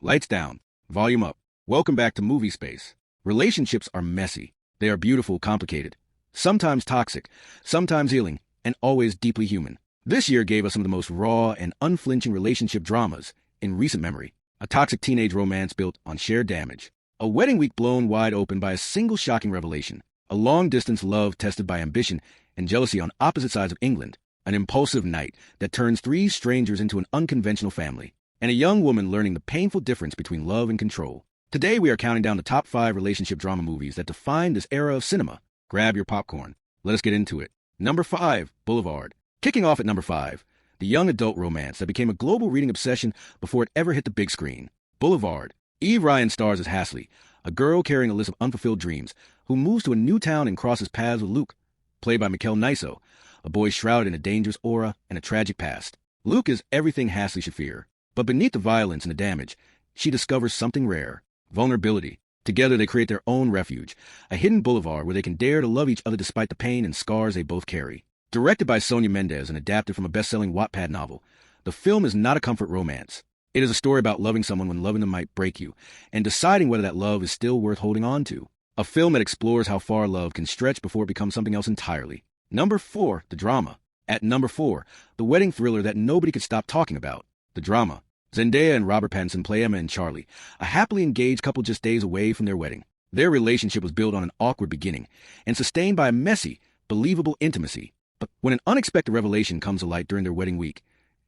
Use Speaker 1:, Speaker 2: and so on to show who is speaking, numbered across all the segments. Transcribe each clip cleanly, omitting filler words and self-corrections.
Speaker 1: Lights down. Volume up. Welcome back to Movie Space. Relationships are messy. They are beautiful, complicated, sometimes toxic, sometimes healing, and always deeply human. This year gave us some of the most raw and unflinching relationship dramas in recent memory. A toxic teenage romance built on shared damage. A wedding week blown wide open by a single shocking revelation. A long-distance love tested by ambition and jealousy on opposite sides of England. An impulsive night that turns three strangers into an unconventional family. And a young woman learning the painful difference between love and control. Today we are counting down the top 5 relationship drama movies that define this era of cinema. Grab your popcorn. Let us get into it. Number 5, Boulevard. Kicking off at number 5, the young adult romance that became a global reading obsession before it ever hit the big screen. Boulevard. Eve Ryan stars as Hasley, a girl carrying a list of unfulfilled dreams, who moves to a new town and crosses paths with Luke, played by Mikkel Niso, a boy shrouded in a dangerous aura and a tragic past. Luke is everything Hasley should fear, but beneath the violence and the damage, she discovers something rare: vulnerability. Together they create their own refuge, a hidden boulevard where they can dare to love each other despite the pain and scars they both carry. Directed by Sonia Mendez and adapted from a best-selling Wattpad novel, the film is not a comfort romance. It is a story about loving someone when loving them might break you, and deciding whether that love is still worth holding on to. A film that explores how far love can stretch before it becomes something else entirely. Number 4, the drama. At number 4, the wedding thriller that nobody could stop talking about. The drama. Zendaya and Robert Pattinson play Emma and Charlie, a happily engaged couple just days away from their wedding. Their relationship was built on an awkward beginning and sustained by a messy, believable intimacy. But when an unexpected revelation comes to light during their wedding week,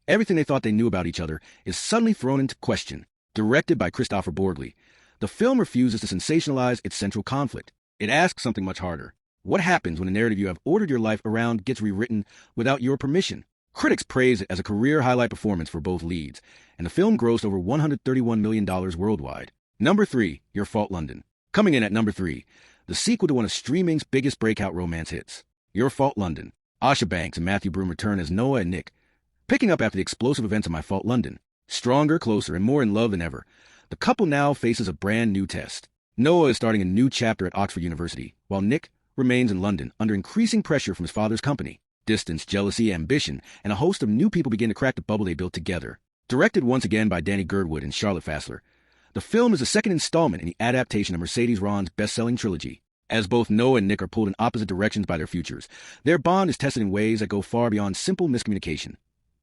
Speaker 1: everything they thought they knew about each other is suddenly thrown into question. Directed by Christopher Borgli, the film refuses to sensationalize its central conflict. It asks something much harder. What happens when the narrative you have ordered your life around gets rewritten without your permission? Critics praise it as a career highlight performance for both leads, and the film grossed over $131 million worldwide. Number 3, Your Fault London. Coming in at number 3, the sequel to one of streaming's biggest breakout romance hits, Your Fault London. Asha Banks and Matthew Broome return as Noah and Nick, picking up after the explosive events of My Fault London. Stronger, closer, and more in love than ever, the couple now faces a brand new test. Noah is starting a new chapter at Oxford University, while Nick remains in London under increasing pressure from his father's company. Distance, jealousy, ambition, and a host of new people begin to crack the bubble they built together. Directed once again by Danny Girdwood and Charlotte Fassler, the film is the second installment in the adaptation of Mercedes Ron's best-selling trilogy. As both Noah and Nick are pulled in opposite directions by their futures, their bond is tested in ways that go far beyond simple miscommunication,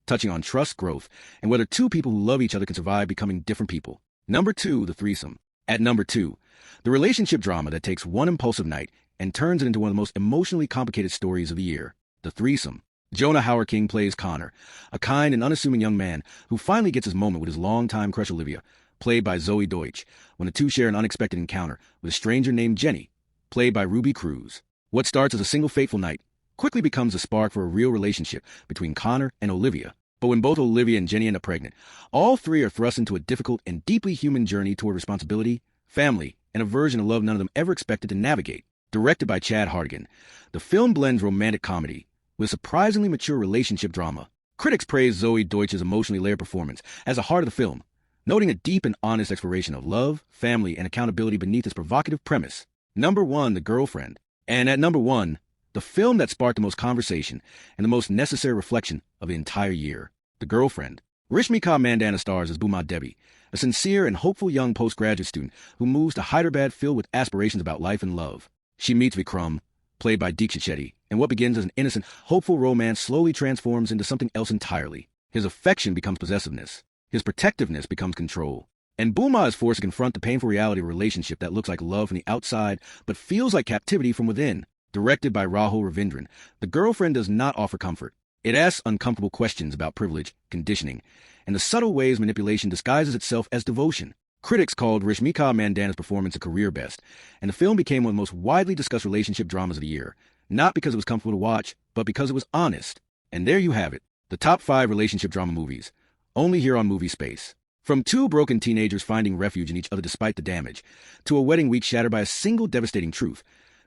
Speaker 1: touching on trust, growth, and whether two people who love each other can survive becoming different people. Number 2, The Threesome. At number 2, the relationship drama that takes one impulsive night and turns it into one of the most emotionally complicated stories of the year. The Threesome. Jonah Hauer-King plays Connor, a kind and unassuming young man who finally gets his moment with his longtime crush Olivia, played by Zoe Deutsch, when the two share an unexpected encounter with a stranger named Jenny, played by Ruby Cruz. What starts as a single fateful night quickly becomes a spark for a real relationship between Connor and Olivia. But when both Olivia and Jenny end up pregnant, all three are thrust into a difficult and deeply human journey toward responsibility, family, and a version of love none of them ever expected to navigate. Directed by Chad Hartigan, the film blends romantic comedy with surprisingly mature relationship drama. Critics praise Zoe Deutsch's emotionally layered performance as the heart of the film, noting a deep and honest exploration of love, family, and accountability beneath its provocative premise. Number 1, The Girlfriend. And at number 1, the film that sparked the most conversation and the most necessary reflection of the entire year, The Girlfriend. Rishmika Mandanna stars as Bhuma Devi, a sincere and hopeful young postgraduate student who moves to Hyderabad filled with aspirations about life and love. She meets Vikram, played by Deekshit Shetty, and what begins as an innocent, hopeful romance slowly transforms into something else entirely. His affection becomes possessiveness. His protectiveness becomes control. And Bhuma is forced to confront the painful reality of a relationship that looks like love from the outside, but feels like captivity from within. Directed by Rahul Ravindran, The Girlfriend does not offer comfort. It asks uncomfortable questions about privilege, conditioning, and the subtle ways manipulation disguises itself as devotion. Critics called Rishmika Mandanna's performance a career best, and the film became one of the most widely discussed relationship dramas of the year, not because it was comfortable to watch, but because it was honest. And there you have it, the top 5 relationship drama movies, only here on Movie Space. From two broken teenagers finding refuge in each other despite the damage, to a wedding week shattered by a single devastating truth,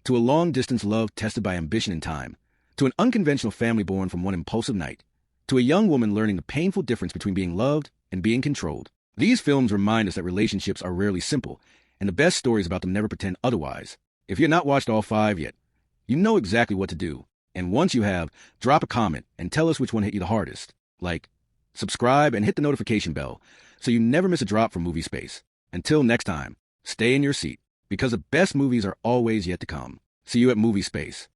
Speaker 1: to a long-distance love tested by ambition and time, to an unconventional family born from one impulsive night, to a young woman learning the painful difference between being loved and being controlled. These films remind us that relationships are rarely simple, and the best stories about them never pretend otherwise. If you've not watched all 5 yet, you know exactly what to do. And once you have, drop a comment and tell us which one hit you the hardest. Like, subscribe, and hit the notification bell so you never miss a drop from Movie Space. Until next time, stay in your seat, because the best movies are always yet to come. See you at Movie Space.